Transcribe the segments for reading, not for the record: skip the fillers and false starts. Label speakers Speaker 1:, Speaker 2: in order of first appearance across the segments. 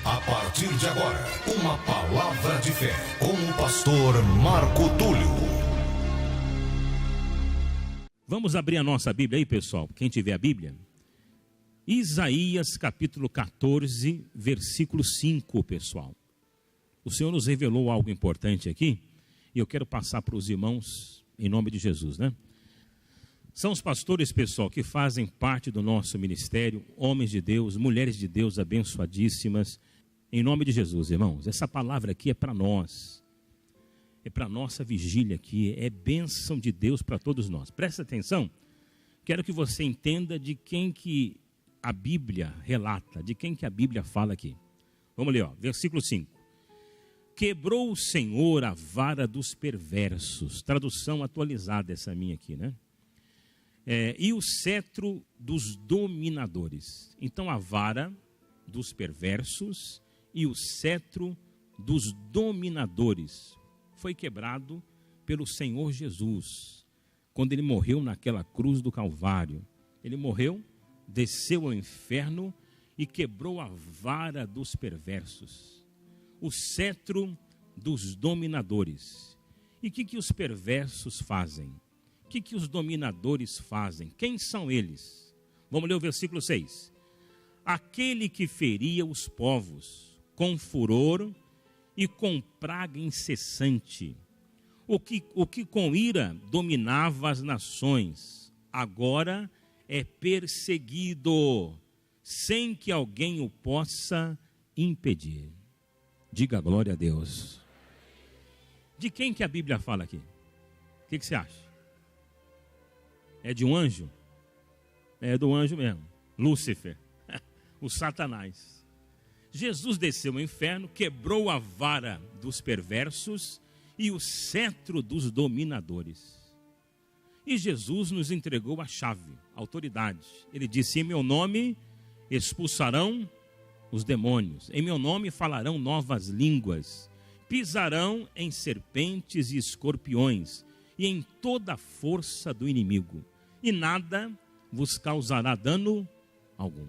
Speaker 1: A partir de agora, uma palavra de fé com o pastor Marco Túlio.
Speaker 2: Vamos abrir a nossa Bíblia aí, pessoal. Quem tiver a Bíblia. Isaías capítulo 14, versículo 5, pessoal. O Senhor nos revelou algo importante aqui e eu quero passar para os irmãos em nome de Jesus, né? São os pastores, pessoal, que fazem parte do nosso ministério, homens de Deus, mulheres de Deus abençoadíssimas, em nome de Jesus, irmãos. Essa palavra aqui é para nós, é para a nossa vigília aqui, é bênção de Deus para todos nós. Presta atenção, quero que você entenda de quem que a Bíblia relata, de quem que a Bíblia fala aqui. Vamos ler, ó, versículo 5. Quebrou o Senhor a vara dos perversos, tradução atualizada essa minha aqui, né? E o cetro dos dominadores. Então a vara dos perversos e o cetro dos dominadores foi quebrado pelo Senhor Jesus, quando ele morreu naquela cruz do Calvário. Ele morreu, desceu ao inferno e quebrou a vara dos perversos, o cetro dos dominadores. E o que os perversos fazem? O que os dominadores fazem? Quem são eles? Vamos ler o versículo 6. Aquele que feria os povos com furor e com praga incessante, o que com ira dominava as nações, agora é perseguido, sem que alguém o possa impedir. Diga glória a Deus. De quem que a Bíblia fala aqui? O que você acha? É de um anjo? É do anjo mesmo, Lúcifer, o Satanás. Jesus desceu ao inferno, quebrou a vara dos perversos e o cetro dos dominadores. E Jesus nos entregou a chave, a autoridade. Ele disse: em meu nome expulsarão os demônios, em meu nome falarão novas línguas, pisarão em serpentes e escorpiões e em toda a força do inimigo, e nada vos causará dano algum.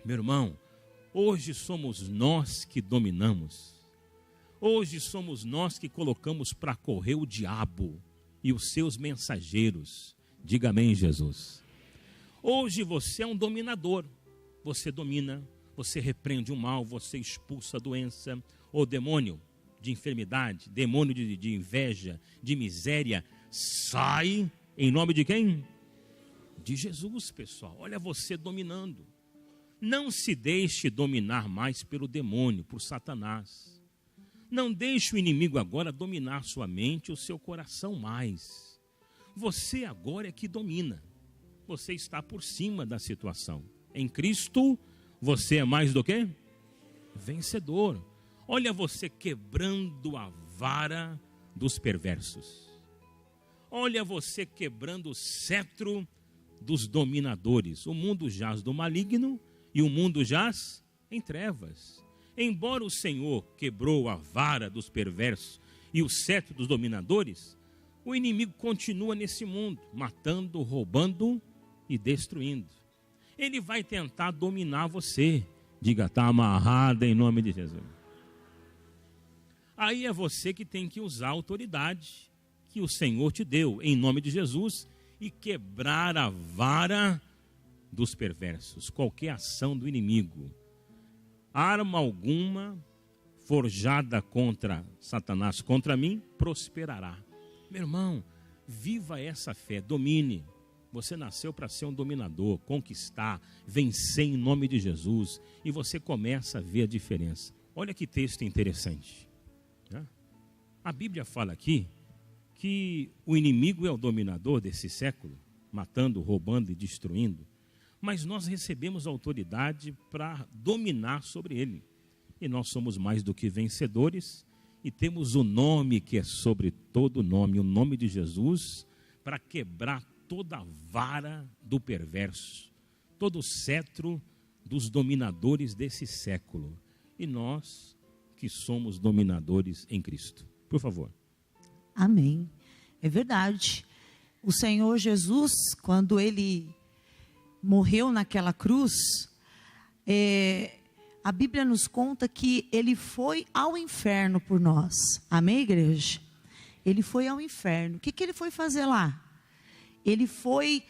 Speaker 2: Meu irmão, hoje somos nós que dominamos. Hoje somos nós que colocamos para correr o diabo e os seus mensageiros. Diga amém, Jesus. Hoje você é um dominador. Você domina, você repreende o mal, você expulsa a doença, o demônio de enfermidade, demônio de inveja, de miséria. Sai em nome de quem? De Jesus, pessoal. Olha você dominando. Não se deixe dominar mais pelo demônio, por Satanás. Não deixe o inimigo agora dominar sua mente, o seu coração mais. Você agora é que domina. Você está por cima da situação. Em Cristo, você é mais do que? Vencedor. Olha você quebrando a vara dos perversos. Olha você quebrando o cetro dos dominadores. O mundo jaz do maligno e o mundo jaz em trevas. Embora o Senhor quebrou a vara dos perversos e o cetro dos dominadores, o inimigo continua nesse mundo, matando, roubando e destruindo. Ele vai tentar dominar você. Diga, está amarrado em nome de Jesus. Aí é você que tem que usar a autoridade que o Senhor te deu, em nome de Jesus, e quebrar a vara dos perversos. Qualquer ação do inimigo, arma alguma forjada contra Satanás, contra mim, prosperará. Meu irmão, viva essa fé, domine. Você nasceu para ser um dominador, conquistar, vencer em nome de Jesus, e você começa a ver a diferença. Olha que texto interessante, né? A Bíblia fala aqui que o inimigo é o dominador desse século, matando, roubando e destruindo, mas nós recebemos autoridade para dominar sobre ele. E nós somos mais do que vencedores e temos o nome que é sobre todo nome, o nome de Jesus, para quebrar toda a vara do perverso, todo o cetro dos dominadores desse século. E nós que somos dominadores em Cristo. Por favor.
Speaker 3: Amém. É verdade. O Senhor Jesus, quando ele morreu naquela cruz, a Bíblia nos conta que ele foi ao inferno por nós. Amém, igreja? Ele foi ao inferno. O que ele foi fazer lá? Ele foi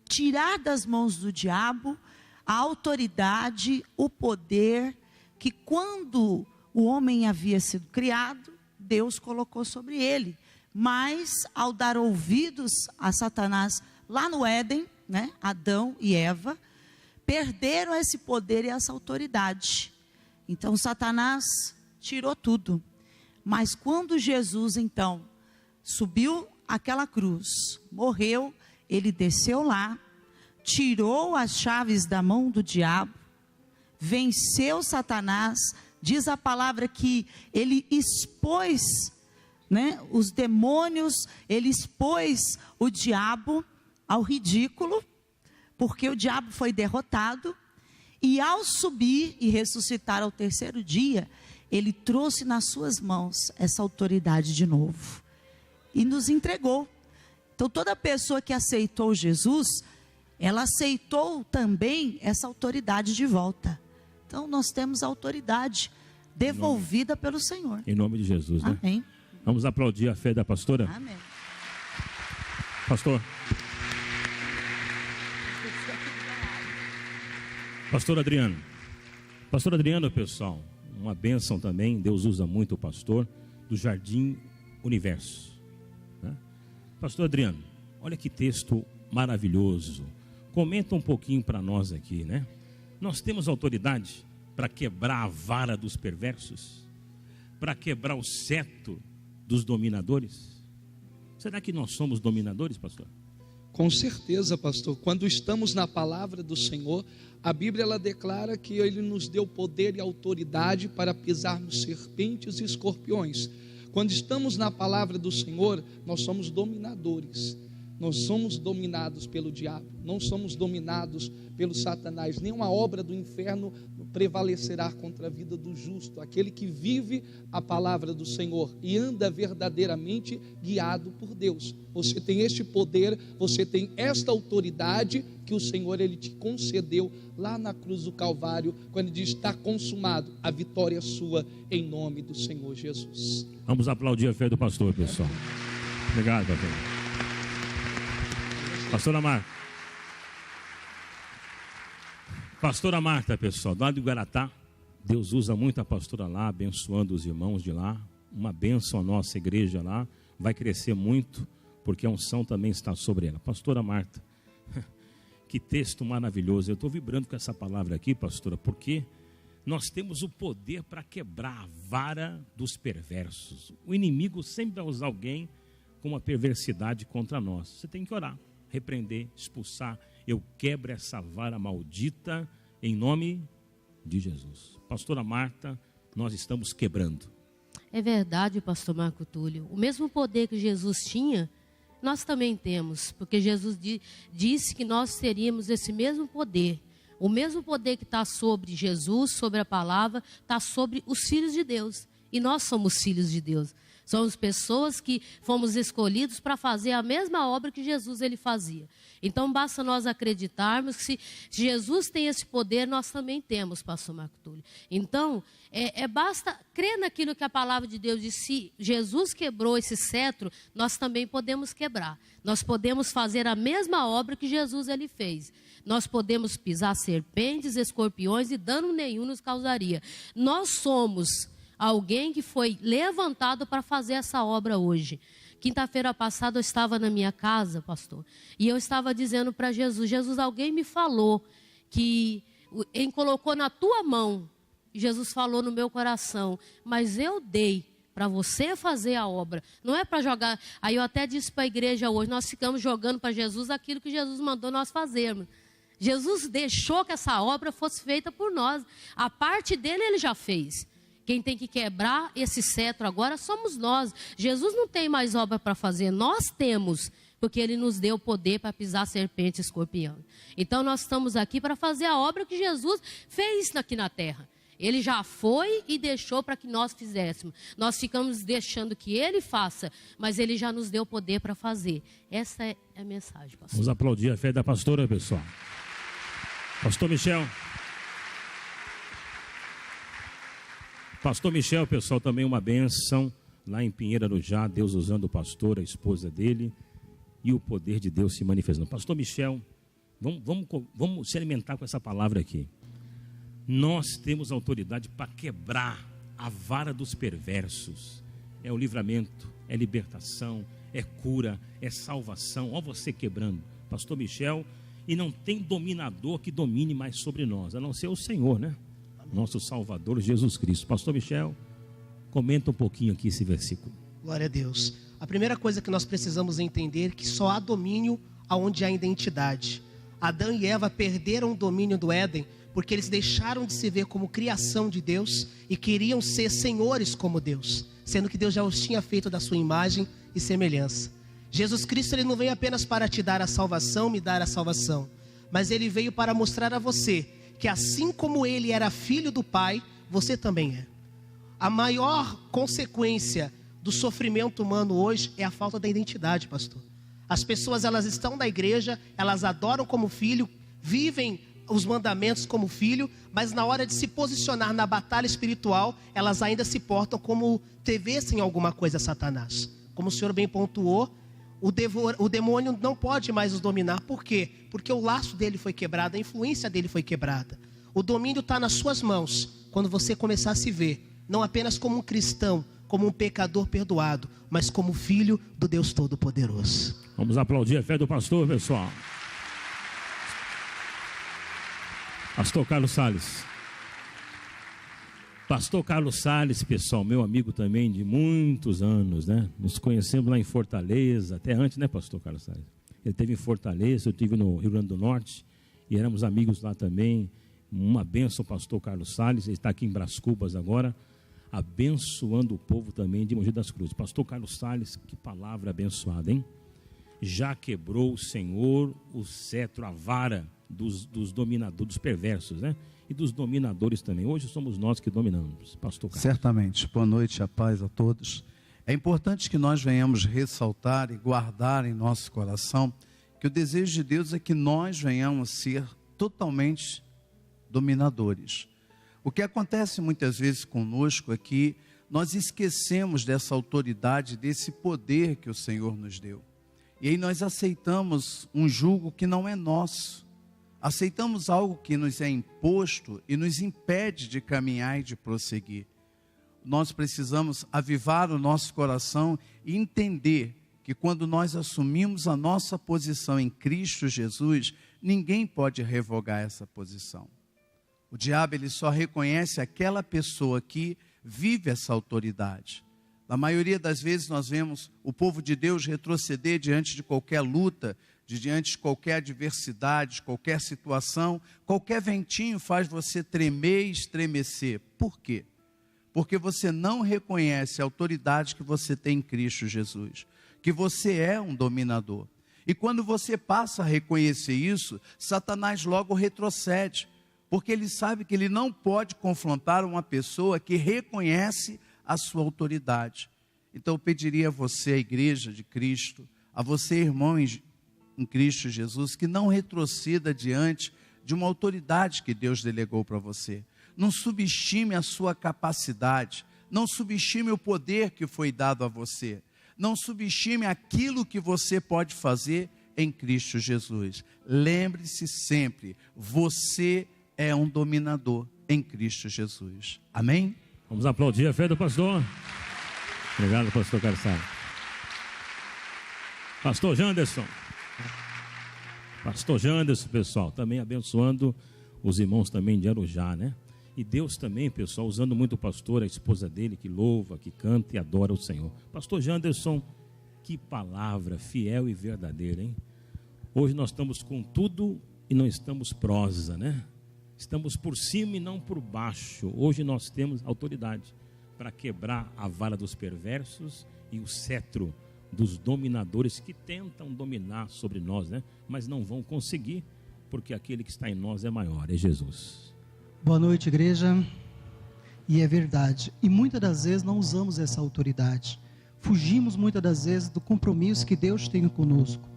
Speaker 3: tirar das mãos do diabo a autoridade, o poder que quando o homem havia sido criado, Deus colocou sobre ele. Mas ao dar ouvidos a Satanás lá no Éden, né, Adão e Eva, perderam esse poder e essa autoridade. Então Satanás tirou tudo. Mas quando Jesus então subiu aquela cruz, morreu, ele desceu lá, tirou as chaves da mão do diabo, venceu Satanás. Diz a palavra que ele expôs, né, os demônios, ele expôs o diabo ao ridículo, porque o diabo foi derrotado, e ao subir e ressuscitar ao terceiro dia, ele trouxe nas suas mãos essa autoridade de novo, e nos entregou. Então toda pessoa que aceitou Jesus, ela aceitou também essa autoridade de volta. Então nós temos a autoridade devolvida pelo Senhor.
Speaker 2: Em nome de Jesus, né?
Speaker 3: Amém.
Speaker 2: Vamos aplaudir a fé da pastora?
Speaker 3: Amém.
Speaker 2: Pastor. Pastor Adriano. Pastor Adriano, pessoal, uma bênção também. Deus usa muito o pastor do Jardim Universo, né? Pastor Adriano, olha que texto maravilhoso. Comenta um pouquinho para nós aqui, né? Nós temos autoridade para quebrar a vara dos perversos, para quebrar o cetro dos dominadores. Será que nós somos dominadores, pastor?
Speaker 4: Com certeza, pastor. Quando estamos na palavra do Senhor, a Bíblia ela declara que Ele nos deu poder e autoridade para pisarmos serpentes e escorpiões. Quando estamos na palavra do Senhor, nós somos dominadores. Nós somos dominados pelo diabo, não somos dominados pelo Satanás. Nenhuma obra do inferno prevalecerá contra a vida do justo, aquele que vive a palavra do Senhor e anda verdadeiramente guiado por Deus. Você tem este poder, você tem esta autoridade que o Senhor ele te concedeu lá na cruz do Calvário, quando ele diz: está consumado, a vitória é sua, em nome do Senhor Jesus.
Speaker 2: Vamos aplaudir a fé do pastor, pessoal. Obrigado, pastor. Pastora Marta. Pastora Marta, pessoal, do lado do Guaratá. Deus usa muito a pastora lá, abençoando os irmãos de lá. Uma bênção a nossa igreja lá. Vai crescer muito, porque a unção também está sobre ela. Pastora Marta, que texto maravilhoso. Eu estou vibrando com essa palavra aqui, pastora, porque nós temos o poder para quebrar a vara dos perversos. O inimigo sempre vai usar alguém com uma perversidade contra nós. Você tem que orar, repreender, expulsar. Eu quebro essa vara maldita em nome de Jesus. Pastora Marta, nós estamos quebrando.
Speaker 5: É verdade, pastor Marco Túlio. O mesmo poder que Jesus tinha, nós também temos. Porque Jesus disse que nós teríamos esse mesmo poder. O mesmo poder que está sobre Jesus, sobre a palavra, está sobre os filhos de Deus. E nós somos filhos de Deus. Somos pessoas que fomos escolhidos para fazer a mesma obra que Jesus ele fazia. Então basta nós acreditarmos que se Jesus tem esse poder, nós também temos, pastor Marco Túlio. Então, basta crer naquilo que a palavra de Deus diz. Se Jesus quebrou esse cetro, nós também podemos quebrar. Nós podemos fazer a mesma obra que Jesus ele fez. Nós podemos pisar serpentes, escorpiões e dano nenhum nos causaria. Nós somos alguém que foi levantado para fazer essa obra hoje. Quinta-feira passada eu estava na minha casa, pastor, e eu estava dizendo para Jesus: Jesus, alguém me falou que ele colocou na tua mão. Jesus falou no meu coração, mas eu dei para você fazer a obra. Não é para jogar. Aí eu até disse para a igreja hoje, nós ficamos jogando para Jesus aquilo que Jesus mandou nós fazermos. Jesus deixou que essa obra fosse feita por nós. A parte dele ele já fez. Quem tem que quebrar esse cetro agora somos nós. Jesus não tem mais obra para fazer, nós temos, porque ele nos deu o poder para pisar serpente e escorpião. Então nós estamos aqui para fazer a obra que Jesus fez aqui na terra. Ele já foi e deixou para que nós fizéssemos. Nós ficamos deixando que ele faça, mas ele já nos deu o poder para fazer. Essa é a mensagem, pastor.
Speaker 2: Vamos aplaudir a fé da pastora, pessoal. Pastor Michel. Pastor Michel, pessoal, também uma bênção lá em Pinheiro, Arujá, Deus usando o pastor, a esposa dele, e o poder de Deus se manifestando. Pastor Michel, vamos se alimentar com essa palavra aqui. Nós temos autoridade para quebrar a vara dos perversos. É o livramento, é libertação, é cura, é salvação. Olha você quebrando, Pastor Michel, e não tem dominador que domine mais sobre nós, a não ser o Senhor, né? Nosso Salvador Jesus Cristo. Pastor Michel, comenta um pouquinho aqui esse versículo.
Speaker 6: Glória a Deus. A primeira coisa que nós precisamos entender é que só há domínio aonde há identidade. Adão e Eva perderam o domínio do Éden porque eles deixaram de se ver como criação de Deus e queriam ser senhores como Deus, sendo que Deus já os tinha feito da sua imagem e semelhança. Jesus Cristo, ele não veio apenas para te dar a salvação, me dar a salvação, mas ele veio para mostrar a você que assim como ele era filho do Pai, você também é. A maior consequência do sofrimento humano hoje é a falta da identidade, pastor. As pessoas, elas estão na igreja, elas adoram como filho, vivem os mandamentos como filho, mas na hora de se posicionar na batalha espiritual, elas ainda se portam como devessem alguma coisa a Satanás. Como o senhor bem pontuou, o demônio não pode mais os dominar. Por quê? Porque o laço dele foi quebrado, a influência dele foi quebrada. O domínio está nas suas mãos, quando você começar a se ver, não apenas como um cristão, como um pecador perdoado, mas como filho do Deus Todo-Poderoso.
Speaker 2: Vamos aplaudir a fé do pastor, pessoal. Pastor Carlos Salles. Pastor Carlos Salles, pessoal, meu amigo também de muitos anos, né? Nos conhecemos lá em Fortaleza, até antes, né, pastor Carlos Salles? Ele esteve em Fortaleza, eu estive no Rio Grande do Norte, e éramos amigos lá também. Uma bênção, pastor Carlos Salles, ele está aqui em Brás Cubas agora, abençoando o povo também de Mogi das Cruzes. Pastor Carlos Salles, que palavra abençoada, hein? Já quebrou o Senhor o cetro, a vara dos dominadores, dos perversos, né? E dos dominadores também. Hoje somos nós que dominamos, pastor Carlos.
Speaker 7: Certamente. Boa noite, a paz a todos. É importante que nós venhamos ressaltar e guardar em nosso coração que o desejo de Deus é que nós venhamos ser totalmente dominadores. O que acontece muitas vezes conosco é que nós esquecemos dessa autoridade, desse poder que o Senhor nos deu. E aí nós aceitamos um jugo que não é nosso. Aceitamos algo que nos é imposto e nos impede de caminhar e de prosseguir. Nós precisamos avivar o nosso coração e entender que quando nós assumimos a nossa posição em Cristo Jesus, ninguém pode revogar essa posição. O diabo, ele só reconhece aquela pessoa que vive essa autoridade. Na maioria das vezes nós vemos o povo de Deus retroceder diante de qualquer luta, diante de qualquer adversidade, qualquer situação, qualquer ventinho faz você tremer e estremecer. Por quê? Porque você não reconhece a autoridade que você tem em Cristo Jesus, que você é um dominador. E quando você passa a reconhecer isso, Satanás logo retrocede, porque ele sabe que ele não pode confrontar uma pessoa que reconhece a sua autoridade. Então eu pediria a você, a igreja de Cristo, a você, irmão em Cristo Jesus, que não retroceda diante de uma autoridade que Deus delegou para você. Não subestime a sua capacidade, não subestime o poder que foi dado a você, não subestime aquilo que você pode fazer em Cristo Jesus. Lembre-se sempre, você é um dominador em Cristo Jesus. Amém?
Speaker 2: Vamos aplaudir a fé do pastor. Obrigado, pastor Carlos Salles. Pastor Janderson. Pastor Janderson, pessoal, também abençoando os irmãos também de Arujá, né? E Deus também, pessoal, usando muito o pastor, a esposa dele, que louva, que canta e adora o Senhor. Pastor Janderson, que palavra fiel e verdadeira, hein? Hoje nós estamos com tudo e não estamos prosa, né? Estamos por cima e não por baixo. Hoje nós temos autoridade para quebrar a vara dos perversos e o cetro dos dominadores que tentam dominar sobre nós, né? Mas não vão conseguir, porque aquele que está em nós é maior, é Jesus.
Speaker 8: Boa noite, igreja. E é verdade. E muitas das vezes não usamos essa autoridade. Fugimos muitas das vezes do compromisso que Deus tem conosco.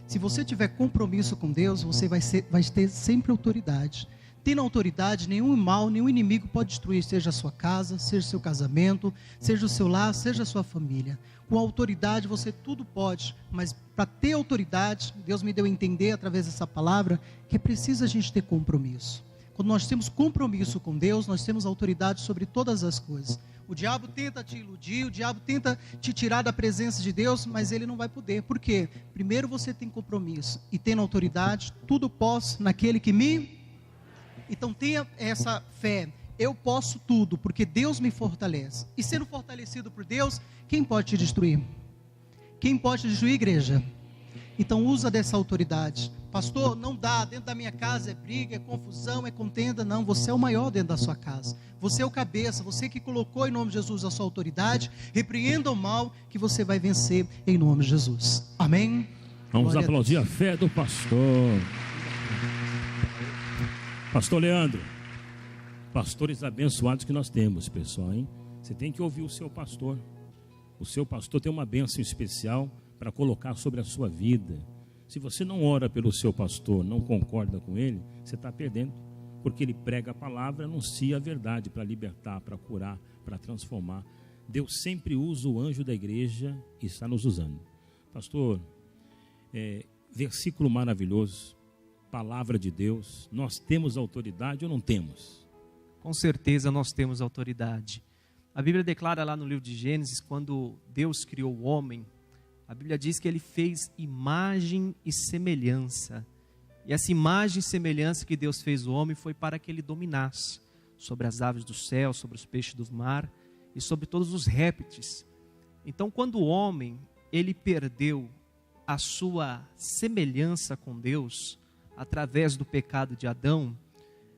Speaker 8: Se você tiver compromisso com Deus, você vai ter sempre autoridade. tendo autoridade, nenhum mal, nenhum inimigo pode destruir, seja a sua casa, seja o seu casamento, seja o seu lar, seja a sua família. Com autoridade você tudo pode, mas para ter autoridade, Deus me deu a entender através dessa palavra, que precisa a gente ter compromisso. Quando nós temos compromisso com Deus, nós temos autoridade sobre todas as coisas. O diabo tenta te iludir, o diabo tenta te tirar da presença de Deus, mas ele não vai poder. Por quê? Primeiro você tem compromisso, e tendo autoridade, tudo posso naquele que me... Então tenha essa fé, eu posso tudo, porque Deus me fortalece. E sendo fortalecido por Deus, quem pode te destruir? Quem pode te destruir, igreja? Então usa dessa autoridade. Pastor, não dá, dentro da minha casa é briga, é confusão, é contenda. Não, você é o maior dentro da sua casa. Você é o cabeça, você que colocou em nome de Jesus a sua autoridade. Repreenda o mal que você vai vencer em nome de Jesus. Amém?
Speaker 2: Vamos
Speaker 8: Glória
Speaker 2: aplaudir a fé do pastor. Pastor Leandro, pastores abençoados que nós temos, pessoal, hein? Você tem que ouvir o seu pastor. O seu pastor tem uma bênção especial para colocar sobre a sua vida. Se você não ora pelo seu pastor, não concorda com ele, você está perdendo, porque ele prega a palavra, anuncia a verdade para libertar, para curar, para transformar. Deus sempre usa o anjo da igreja e está nos usando. Pastor, versículo maravilhoso, palavra de Deus. Nós temos autoridade ou não temos?
Speaker 9: Com certeza nós temos autoridade. A Bíblia declara lá no livro de Gênesis, quando Deus criou o homem, a Bíblia diz que ele fez imagem e semelhança. E essa imagem e semelhança que Deus fez o homem foi para que ele dominasse sobre as aves do céu, sobre os peixes do mar e sobre todos os répteis. Então, quando o homem, ele perdeu a sua semelhança com Deus, através do pecado de Adão,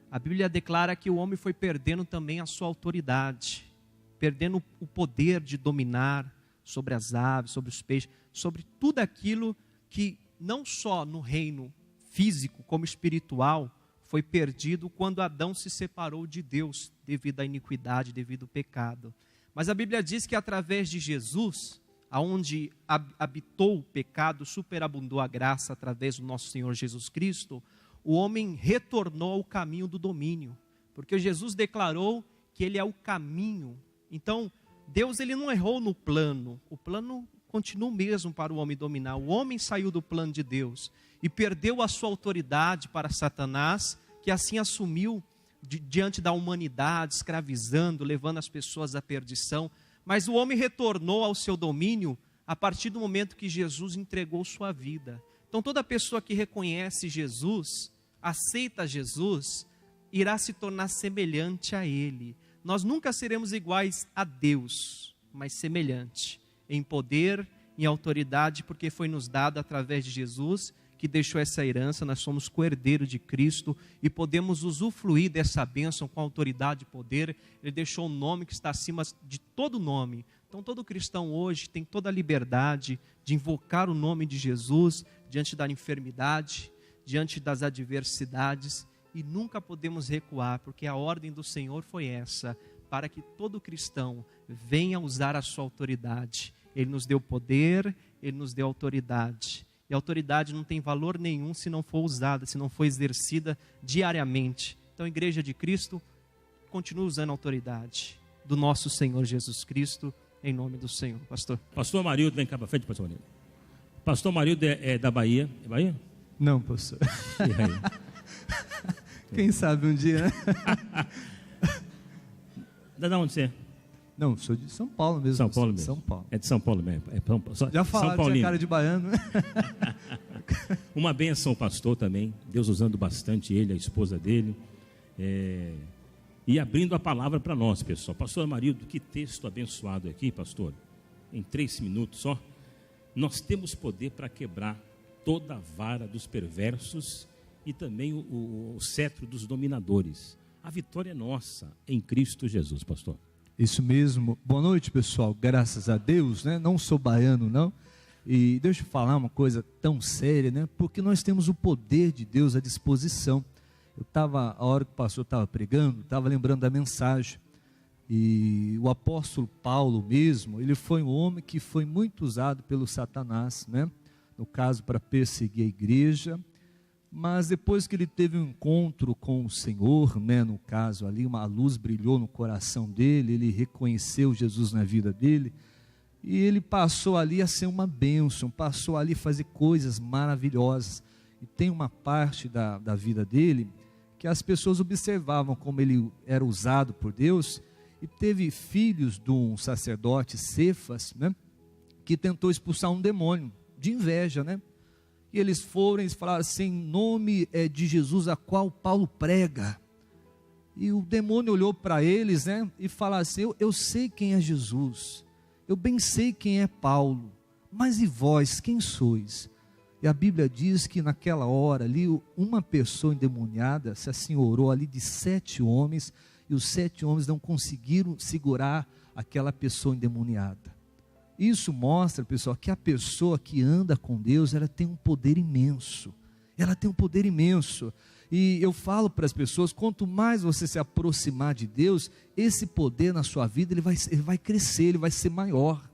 Speaker 9: a Bíblia declara que o homem foi perdendo também a sua autoridade, perdendo o poder de dominar sobre as aves, sobre os peixes, sobre tudo aquilo que não só no reino físico como espiritual foi perdido quando Adão se separou de Deus devido à iniquidade, devido ao pecado. Mas a Bíblia diz que através de Jesus, aonde habitou o pecado, superabundou a graça através do nosso Senhor Jesus Cristo, o homem retornou ao caminho do domínio, porque Jesus declarou que ele é o caminho. Então, Deus ele não errou no plano, o plano continua o mesmo para o homem dominar. O homem saiu do plano de Deus e perdeu a sua autoridade para Satanás, que assim assumiu diante da humanidade, escravizando, levando as pessoas à perdição. Mas o homem retornou ao seu domínio a partir do momento que Jesus entregou sua vida. Então toda pessoa que reconhece Jesus, aceita Jesus, irá se tornar semelhante a Ele. Nós nunca seremos iguais a Deus, mas semelhante em poder, em autoridade, porque foi nos dado através de Jesus, que deixou essa herança. Nós somos co-herdeiros de Cristo e podemos usufruir dessa bênção com autoridade e poder. Ele deixou um nome que está acima de todo nome. Então todo cristão hoje tem toda a liberdade de invocar o nome de Jesus diante da enfermidade, diante das adversidades, e nunca podemos recuar, porque a ordem do Senhor foi essa, para que todo cristão venha usar a sua autoridade. Ele nos deu poder, Ele nos deu autoridade. E a autoridade não tem valor nenhum se não for usada, se não for exercida diariamente. Então, a Igreja de Cristo continua usando a autoridade do nosso Senhor Jesus Cristo, em nome do Senhor. Pastor.
Speaker 2: Pastor Marildo, vem cá para frente, pastor Marildo. Pastor Marildo é da Bahia. É Bahia?
Speaker 10: Não, pastor.
Speaker 2: E aí?
Speaker 10: Quem sabe um dia, né?
Speaker 2: Da onde você é?
Speaker 10: Não, sou de São Paulo mesmo.
Speaker 2: São Paulo mesmo.
Speaker 10: São Paulo.
Speaker 2: É de São Paulo mesmo.
Speaker 10: Já falaram, tinha cara de baiano.
Speaker 2: Uma benção, pastor, também. Deus usando bastante ele, a esposa dele. E abrindo a palavra para nós, pessoal. Pastor Amarildo, que texto abençoado aqui, pastor. Em 3 minutos só. Nós temos poder para quebrar toda a vara dos perversos e também o cetro dos dominadores. A vitória é nossa em Cristo Jesus, pastor.
Speaker 10: Isso mesmo. Boa noite, pessoal. Graças a Deus, né? Não sou baiano, não. E deixa eu falar uma coisa tão séria, né? Porque nós temos o poder de Deus à disposição. Eu estava, a hora que o pastor estava pregando, estava lembrando da mensagem. E o apóstolo Paulo mesmo, ele foi um homem que foi muito usado pelo Satanás, né? No caso, para perseguir a igreja, Mas depois que ele teve um encontro com o Senhor, né, no caso ali, uma luz brilhou no coração dele, ele reconheceu Jesus na vida dele, e ele passou ali a ser uma bênção, passou ali a fazer coisas maravilhosas. E tem uma parte da vida dele que as pessoas observavam como ele era usado por Deus, e teve filhos de um sacerdote, Cefas, né, que tentou expulsar um demônio de inveja, né? E eles foram e falaram assim, em nome de Jesus a qual Paulo prega. E o demônio olhou para eles, né, e falou assim, eu sei quem é Jesus, eu bem sei quem é Paulo, mas e vós, quem sois? E a Bíblia diz que naquela hora ali, uma pessoa endemoniada se assenhorou ali de 7 homens, e os 7 homens não conseguiram segurar aquela pessoa endemoniada. Isso mostra, pessoal, que a pessoa que anda com Deus, ela tem um poder imenso. Ela tem um poder imenso. E eu falo para as pessoas, quanto mais você se aproximar de Deus, esse poder na sua vida, ele vai crescer, ele vai ser maior.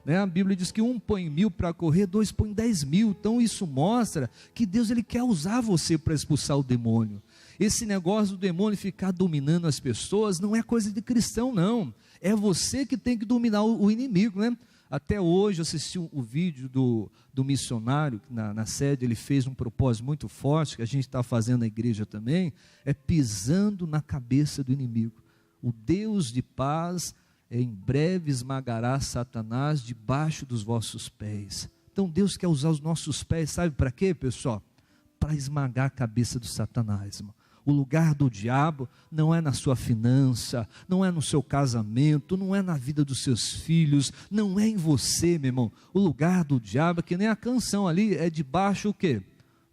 Speaker 10: Né? A Bíblia diz que 1 põe 1000 para correr, 2 põe 10.000. Então isso mostra que Deus, ele quer usar você para expulsar o demônio. Esse negócio do demônio ficar dominando as pessoas, não é coisa de cristão, não. É você que tem que dominar o inimigo, né? Até hoje eu assisti o vídeo do missionário, na sede ele fez um propósito muito forte, que a gente está fazendo na igreja também, é pisando na cabeça do inimigo. O Deus de paz em breve esmagará Satanás debaixo dos vossos pés. Então Deus quer usar os nossos pés, sabe para quê, pessoal? Para esmagar a cabeça do Satanás, irmão. O lugar do diabo não é na sua finança, não é no seu casamento, não é na vida dos seus filhos, não é em você, meu irmão. O lugar do diabo, que nem a canção ali, é debaixo o quê?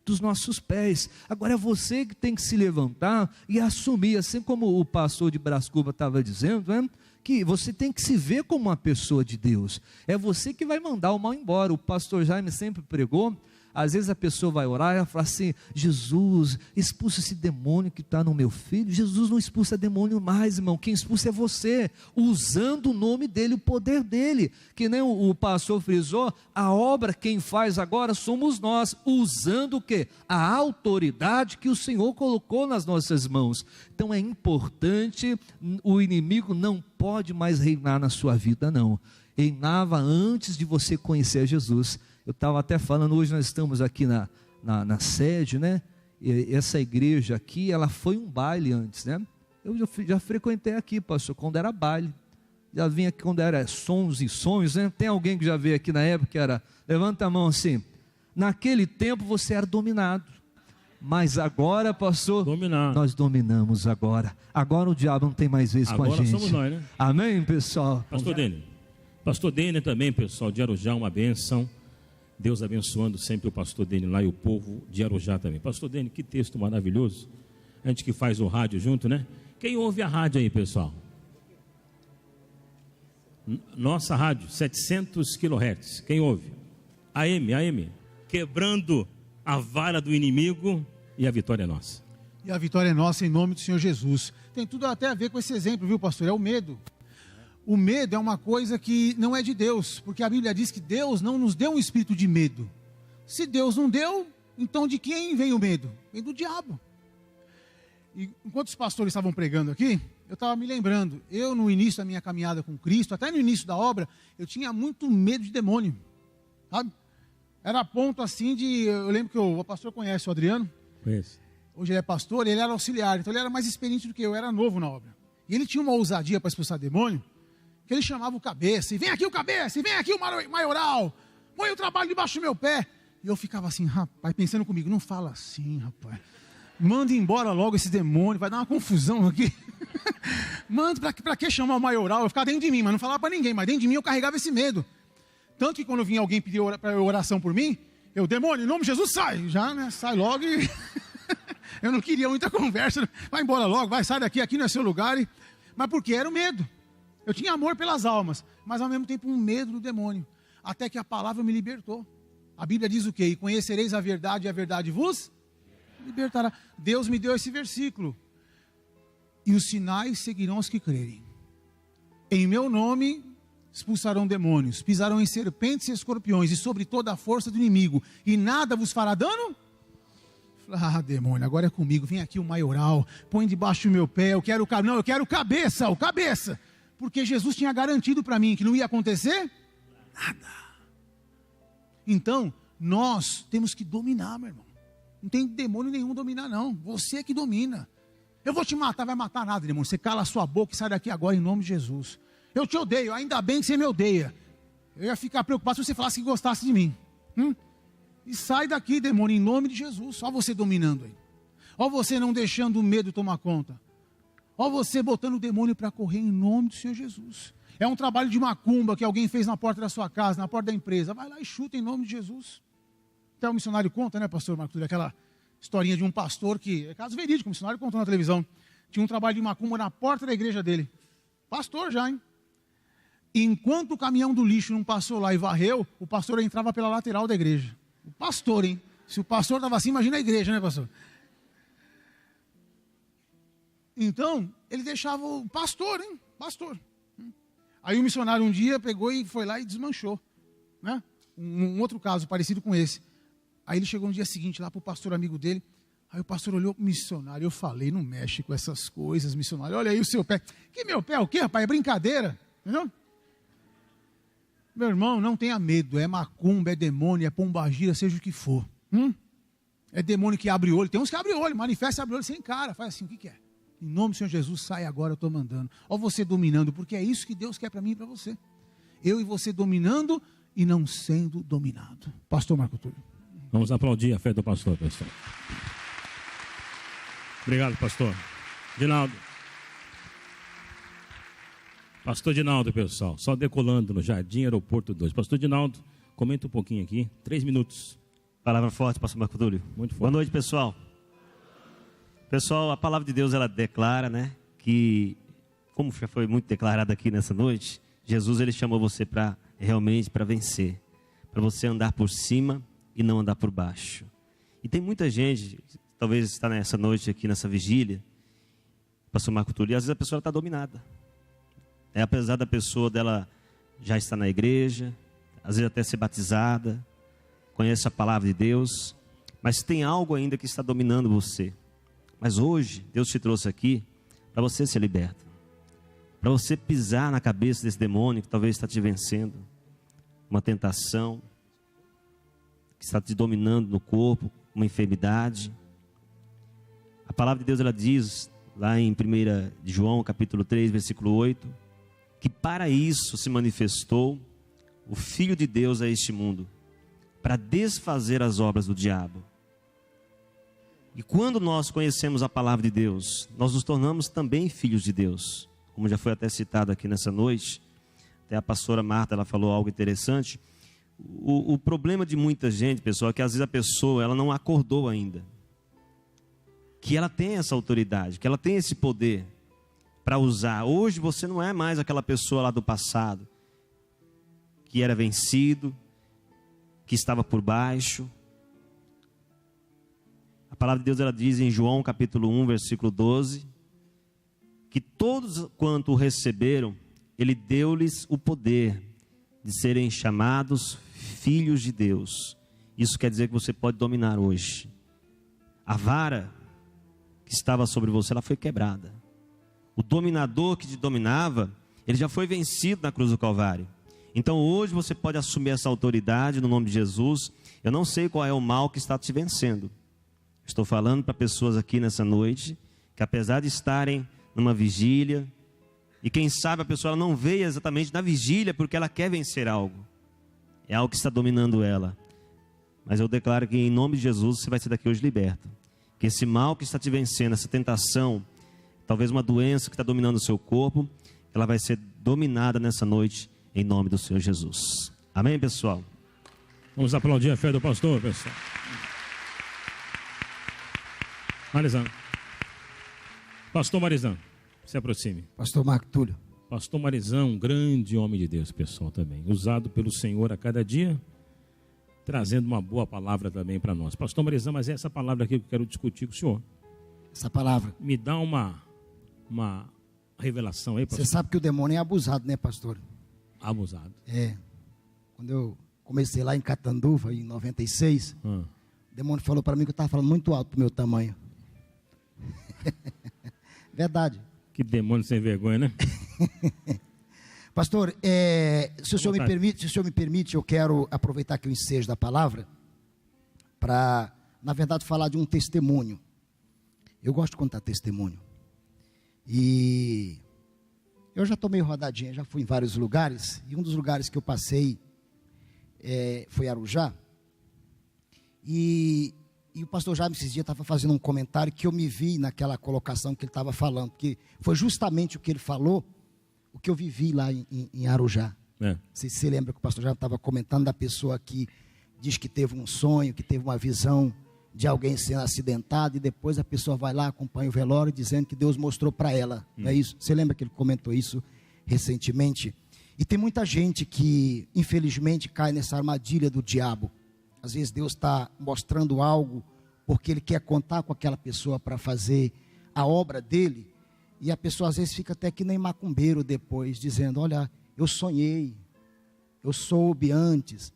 Speaker 10: Dos nossos pés. Agora é você que tem que se levantar e assumir, assim como o pastor de Brás Cubas estava dizendo, né? Que você tem que se ver como uma pessoa de Deus. É você que vai mandar o mal embora. O pastor Jaime sempre pregou. Às vezes a pessoa vai orar e ela fala assim, Jesus, expulsa esse demônio que está no meu filho. Jesus não expulsa demônio mais, irmão. Quem expulsa é você, usando o nome dele, o poder dele. Que nem o pastor frisou, a obra quem faz agora somos nós, usando o quê? A autoridade que o Senhor colocou nas nossas mãos. Então é importante, o inimigo não pode mais reinar na sua vida, não. Reinava antes de você conhecer Jesus. Eu estava até falando, hoje nós estamos aqui na sede, né? E essa igreja aqui, ela foi um baile antes, né? Eu já frequentei aqui, pastor, quando era baile. Já vim aqui quando era sons e sonhos, né? Tem alguém que já veio aqui na época que era, levanta a mão assim, naquele tempo você era dominado. Mas agora, pastor, nós dominamos agora. Agora o diabo não tem mais vez
Speaker 2: agora
Speaker 10: com a gente.
Speaker 2: Agora somos nós, né?
Speaker 10: Amém, pessoal?
Speaker 2: Pastor Dênia também, pessoal, de Arujá, uma bênção. Deus abençoando sempre o pastor Dênia lá e o povo de Arujá também. Pastor Dênia, que texto maravilhoso. A gente que faz o rádio junto, né? Quem ouve a rádio aí, pessoal? Nossa rádio, 700 kHz. Quem ouve? AM. Quebrando a vara do inimigo e a vitória é nossa.
Speaker 11: E a vitória é nossa em nome do Senhor Jesus. Tem tudo até a ver com esse exemplo, viu, pastor? É o medo. O medo é uma coisa que não é de Deus, porque a Bíblia diz que Deus não nos deu um espírito de medo. Se Deus não deu, então de quem vem o medo? Vem do diabo. E enquanto os pastores estavam pregando aqui, eu estava me lembrando, eu no início da minha caminhada com Cristo, até no início da obra, eu tinha muito medo de demônio, sabe? Era a ponto assim de, eu lembro que o pastor conhece o Adriano,
Speaker 2: conheço.
Speaker 11: Hoje ele é pastor, ele era auxiliar, então ele era mais experiente do que eu, era novo na obra. E ele tinha uma ousadia para expulsar demônio, que ele chamava o cabeça, e vem aqui o cabeça, e vem aqui o maioral, põe o trabalho debaixo do meu pé. E eu ficava assim, rapaz, pensando comigo, não fala assim, rapaz. Manda embora logo esse demônio, vai dar uma confusão aqui. Manda, pra que chamar o maioral? Eu ficava dentro de mim, mas não falava para ninguém, mas dentro de mim eu carregava esse medo. Tanto que quando vinha alguém pedir oração por mim, eu, demônio, em nome de Jesus, sai. Já, né, sai logo e... eu não queria muita conversa, vai embora logo, vai, sai daqui, aqui não é seu lugar. Mas porque era o medo. Eu tinha amor pelas almas, mas ao mesmo tempo um medo do demônio. Até que a palavra me libertou. A Bíblia diz o quê? E conhecereis a verdade e a verdade vos libertará. Deus me deu esse versículo. E os sinais seguirão os que crerem. Em meu nome expulsarão demônios, pisarão em serpentes e escorpiões e sobre toda a força do inimigo. E nada vos fará dano? Ah, demônio, agora é comigo. Vem aqui o maioral, põe debaixo do meu pé. Eu quero não, eu quero o cabeça. Porque Jesus tinha garantido para mim que não ia acontecer nada. Então, nós temos que dominar, meu irmão. Não tem demônio nenhum dominar, não. Você é que domina. Eu vou te matar, vai matar nada, demônio. Você cala a sua boca e sai daqui agora em nome de Jesus. Eu te odeio, ainda bem que você me odeia. Eu ia ficar preocupado se você falasse que gostasse de mim. E sai daqui, demônio, em nome de Jesus. Só você dominando aí. Ó você não deixando o medo tomar conta. Ó você botando o demônio para correr em nome do Senhor Jesus. É um trabalho de macumba que alguém fez na porta da sua casa, na porta da empresa. Vai lá e chuta em nome de Jesus. Até o missionário conta, né, pastor Marco Túlio, aquela historinha de um pastor que, é caso verídico, o missionário contou na televisão. Tinha um trabalho de macumba na porta da igreja dele. Pastor já, hein? Enquanto o caminhão do lixo não passou lá e varreu, o pastor entrava pela lateral da igreja. O pastor, hein? Se o pastor estava assim, imagina a igreja, né, pastor? Então, ele deixava o pastor, hein? Pastor. Aí o missionário um dia pegou e foi lá e desmanchou, né? Um outro caso parecido com esse. Aí ele chegou no dia seguinte lá para o pastor amigo dele. Aí o pastor olhou para o missionário. Eu falei, não mexe com essas coisas, missionário. Olha aí o seu pé. Que meu pé? O quê, rapaz? É brincadeira. Entendeu? Meu irmão, não tenha medo. É macumba, é demônio, é pombagira, seja o que for. É demônio que abre olho. Tem uns que abrem olho, manifesta, abre olho, sem cara. Faz assim, o que é? Em nome do Senhor Jesus, sai agora, eu estou mandando. Ó você dominando, porque é isso que Deus quer para mim e para você. Eu e você dominando e não sendo dominado. Pastor Marco Túlio.
Speaker 2: Vamos aplaudir a fé do pastor, pessoal. Obrigado, pastor. Dinaldo. Pastor Dinaldo, pessoal. Só decolando no Jardim Aeroporto 2. Pastor Dinaldo, comenta um pouquinho aqui. 3 minutos.
Speaker 12: Palavra forte, pastor Marco Túlio.
Speaker 2: Muito forte.
Speaker 12: Boa noite, pessoal. Pessoal, a palavra de Deus, ela declara, né, que, como já foi muito declarado aqui nessa noite, Jesus, ele chamou você para realmente para vencer, para você andar por cima e não andar por baixo. E tem muita gente, talvez está nessa noite aqui, nessa vigília, pastor Marco Túlio, e às vezes a pessoa está dominada. Apesar da pessoa dela já estar na igreja, às vezes até ser batizada, conhece a palavra de Deus, mas tem algo ainda que está dominando você. Mas hoje, Deus te trouxe aqui para você ser liberto. Para você pisar na cabeça desse demônio que talvez está te vencendo. Uma tentação que está te dominando no corpo, uma enfermidade. A palavra de Deus, ela diz, lá em 1 João, capítulo 3, versículo 8, que para isso se manifestou o Filho de Deus a este mundo, para desfazer as obras do diabo. E quando nós conhecemos a palavra de Deus, nós nos tornamos também filhos de Deus. Como já foi até citado aqui nessa noite, até a pastora Marta, ela falou algo interessante. O problema de muita gente, pessoal, é que às vezes a pessoa, ela não acordou ainda. Que ela tem essa autoridade, que ela tem esse poder para usar. Hoje você não é mais aquela pessoa lá do passado, que era vencido, que estava por baixo. A palavra de Deus, ela diz em João capítulo 1, versículo 12, que todos quanto o receberam, ele deu-lhes o poder de serem chamados filhos de Deus. Isso quer dizer que você pode dominar hoje. A vara que estava sobre você, ela foi quebrada. O dominador que te dominava, ele já foi vencido na cruz do Calvário. Então hoje você pode assumir essa autoridade no nome de Jesus. Eu não sei qual é o mal que está te vencendo. Estou falando para pessoas aqui nessa noite, que apesar de estarem numa vigília, e quem sabe a pessoa não veio exatamente na vigília porque ela quer vencer algo. É algo que está dominando ela. Mas eu declaro que em nome de Jesus você vai ser daqui hoje liberto. Que esse mal que está te vencendo, essa tentação, talvez uma doença que está dominando o seu corpo, ela vai ser dominada nessa noite em nome do Senhor Jesus. Amém, pessoal?
Speaker 2: Vamos aplaudir a fé do pastor, pessoal. Marizão. Pastor Marizão, se aproxime.
Speaker 13: Pastor Marco Túlio.
Speaker 2: Pastor Marizão, um grande homem de Deus, pessoal, também. Usado pelo Senhor a cada dia, trazendo uma boa palavra também para nós. Pastor Marizão, mas é essa palavra aqui que eu quero discutir com o senhor.
Speaker 13: Essa palavra.
Speaker 2: Me dá uma revelação aí, pastor.
Speaker 13: Você sabe que o demônio é abusado, né, pastor?
Speaker 2: Abusado.
Speaker 13: É. Quando eu comecei lá em Catanduva, em 96, o demônio falou para mim que eu estava falando muito alto pro meu tamanho. Verdade.
Speaker 2: Que demônio sem vergonha, né?
Speaker 13: Pastor, se o senhor me permite, eu quero aproveitar que o ensejo da palavra para, na verdade, falar de um testemunho. Eu gosto de contar testemunho. E eu já tomei rodadinha, já fui em vários lugares, e um dos lugares que eu passei foi Arujá. E o pastor Jaime esses dias estava fazendo um comentário que eu me vi naquela colocação que ele estava falando, porque foi justamente o que ele falou, o que eu vivi lá em Arujá. Você lembra que o pastor Jaime estava comentando da pessoa que diz que teve um sonho, que teve uma visão de alguém sendo acidentado, e depois a pessoa vai lá, acompanha o velório, dizendo que Deus mostrou para ela. Não é isso? Você lembra que ele comentou isso recentemente? E tem muita gente que, infelizmente, cai nessa armadilha do diabo. Às vezes Deus está mostrando algo porque Ele quer contar com aquela pessoa para fazer a obra dele, e a pessoa às vezes fica até que nem macumbeiro depois, dizendo, olha, eu sonhei, eu soube antes.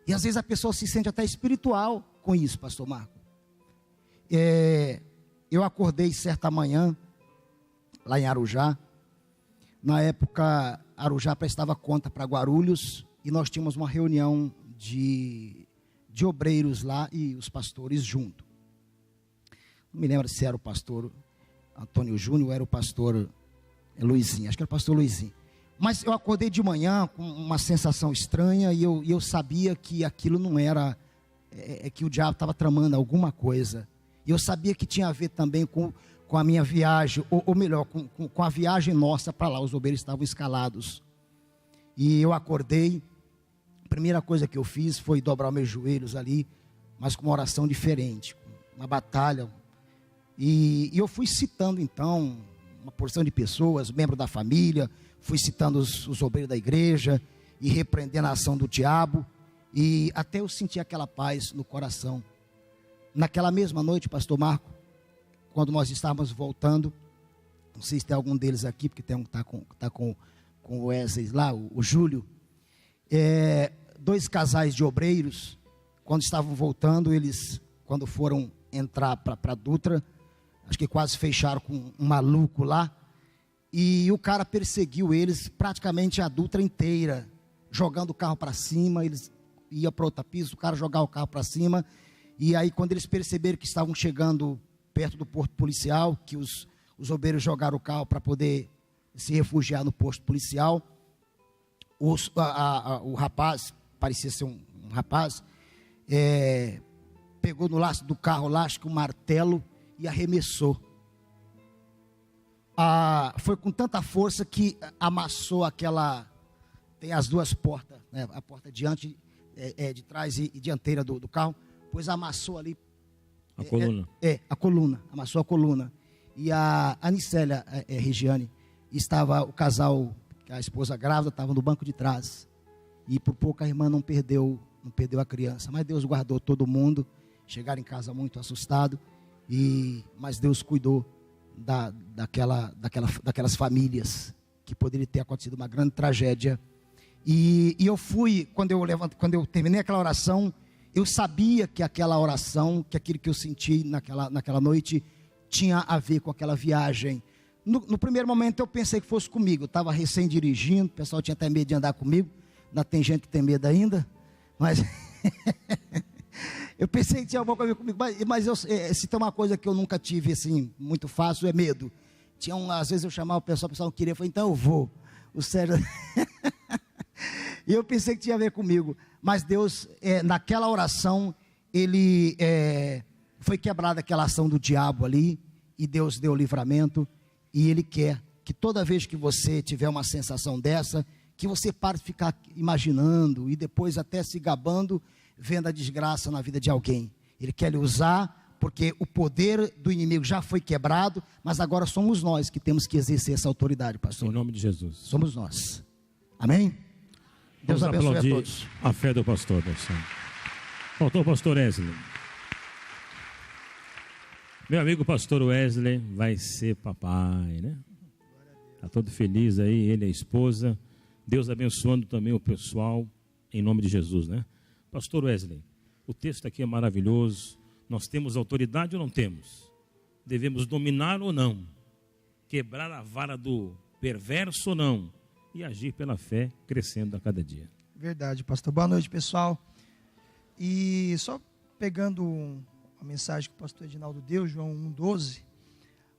Speaker 13: E às vezes a pessoa se sente até espiritual com isso, pastor Marco. Eu acordei certa manhã, lá em Arujá. Na época, Arujá prestava conta para Guarulhos, e nós tínhamos uma reunião de obreiros lá, e os pastores junto. Não me lembro se era o pastor Antônio Júnior ou era o pastor Luizinho, acho que era o pastor Luizinho. Mas eu acordei de manhã com uma sensação estranha, e eu sabia que aquilo não era, que o diabo estava tramando alguma coisa. E eu sabia que tinha a ver também com a minha viagem, ou melhor, com a viagem nossa para lá. Os obreiros estavam escalados. E eu acordei, a primeira coisa que eu fiz foi dobrar meus joelhos ali, mas com uma oração diferente, uma batalha. E eu fui citando então uma porção de pessoas, membros da família, fui citando os obreiros da igreja e repreendendo a ação do diabo, e até eu senti aquela paz no coração. Naquela mesma noite, pastor Marco, quando nós estávamos voltando, não sei se tem algum deles aqui, porque tem um que está com o Wesley lá, o Júlio, dois casais de obreiros, quando estavam voltando, eles, quando foram entrar para Dutra, acho que quase fecharam com um maluco lá, e o cara perseguiu eles praticamente a Dutra inteira, jogando o carro para cima. Eles iam para outra pista, o cara jogava o carro para cima, e aí quando eles perceberam que estavam chegando perto do posto policial, que os obreiros jogaram o carro para poder se refugiar no posto policial, o rapaz, parecia ser um rapaz, pegou no laço do carro lá, acho que um martelo, e arremessou. Foi com tanta força que amassou aquela, tem as duas portas, né, a porta de trás e dianteira do carro, pois amassou ali
Speaker 2: a coluna.
Speaker 13: A coluna, amassou a coluna. E a Anicélia Regiane, estava o casal, a esposa grávida, estava no banco de trás, e por pouco a irmã não perdeu a criança, mas Deus guardou todo mundo. Chegaram em casa muito assustados, mas Deus cuidou daquelas famílias, que poderia ter acontecido uma grande tragédia. E eu fui, quando eu terminei aquela oração, eu sabia que aquela oração, que aquilo que eu senti naquela noite, tinha a ver com aquela viagem. No primeiro momento eu pensei que fosse comigo, eu estava recém dirigindo, o pessoal tinha até medo de andar comigo, ainda tem gente que tem medo ainda, mas eu pensei que tinha alguma coisa comigo, mas se tem uma coisa que eu nunca tive assim, muito fácil, é medo. Às vezes eu chamava o pessoal não queria, eu falei, então eu vou. O Sérgio... E eu pensei que tinha a ver comigo, mas Deus, naquela oração, foi quebrada aquela ação do diabo ali, e Deus deu o livramento, e Ele quer que toda vez que você tiver uma sensação dessa, que você pare de ficar imaginando, e depois até se gabando, vendo a desgraça na vida de alguém. Ele quer lhe usar, porque o poder do inimigo já foi quebrado, mas agora somos nós que temos que exercer essa autoridade, pastor.
Speaker 2: Em nome de Jesus.
Speaker 13: Somos nós. Amém? Deus abençoe a todos.
Speaker 2: A fé do pastor. Faltou o pastor Wesley. Meu amigo pastor Wesley vai ser papai, né? Está todo feliz aí, ele e a esposa. Deus abençoando também o pessoal, em nome de Jesus, né? Pastor Wesley, o texto aqui é maravilhoso. Nós temos autoridade ou não temos? Devemos dominar ou não? Quebrar a vara do perverso ou não? E agir pela fé, crescendo a cada dia.
Speaker 14: Verdade, pastor. Boa noite, pessoal. E só pegando a mensagem que o pastor Edinaldo deu, João 1,12,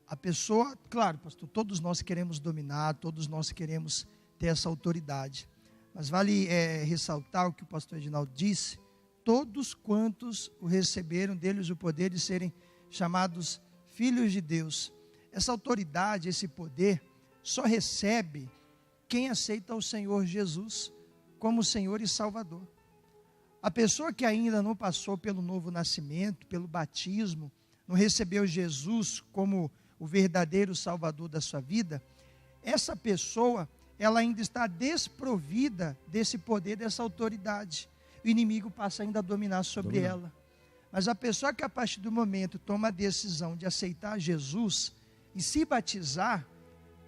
Speaker 14: a pessoa, claro, pastor, todos nós queremos dominar, todos nós queremos ter essa autoridade. Mas vale ressaltar o que o pastor Edinaldo disse: todos quantos o receberam, deles o poder de serem chamados filhos de Deus. Essa autoridade, esse poder, só recebe quem aceita o Senhor Jesus como Senhor e Salvador. A pessoa que ainda não passou pelo novo nascimento, pelo batismo, não recebeu Jesus como o verdadeiro Salvador da sua vida, essa pessoa, ela ainda está desprovida desse poder, dessa autoridade. O inimigo passa ainda a dominar sobre ela. Mas a pessoa que a partir do momento toma a decisão de aceitar Jesus e se batizar,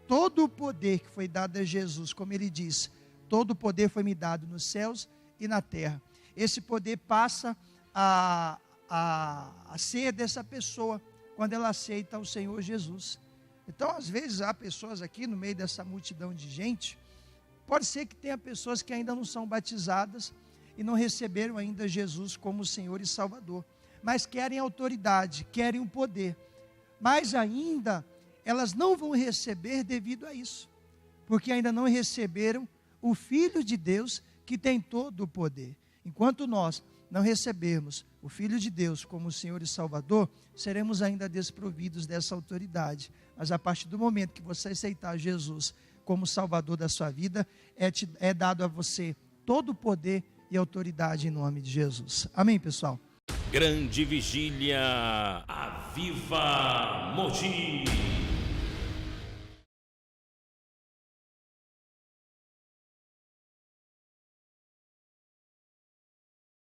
Speaker 14: todo o poder que foi dado a Jesus, como ele disse, todo o poder foi me dado nos céus e na terra. Esse poder passa a ser dessa pessoa quando ela aceita o Senhor Jesus. Então, às vezes, há pessoas aqui no meio dessa multidão de gente, pode ser que tenha pessoas que ainda não são batizadas e não receberam ainda Jesus como Senhor e Salvador, mas querem autoridade, querem o poder, mas ainda elas não vão receber devido a isso, porque ainda não receberam o Filho de Deus que tem todo o poder. Enquanto nós não recebermos o Filho de Deus como Senhor e Salvador, seremos ainda desprovidos dessa autoridade. Mas a partir do momento que você aceitar Jesus como Salvador da sua vida, é dado a você todo o poder e autoridade em nome de Jesus. Amém, pessoal?
Speaker 2: Grande vigília, Aviva Mogi.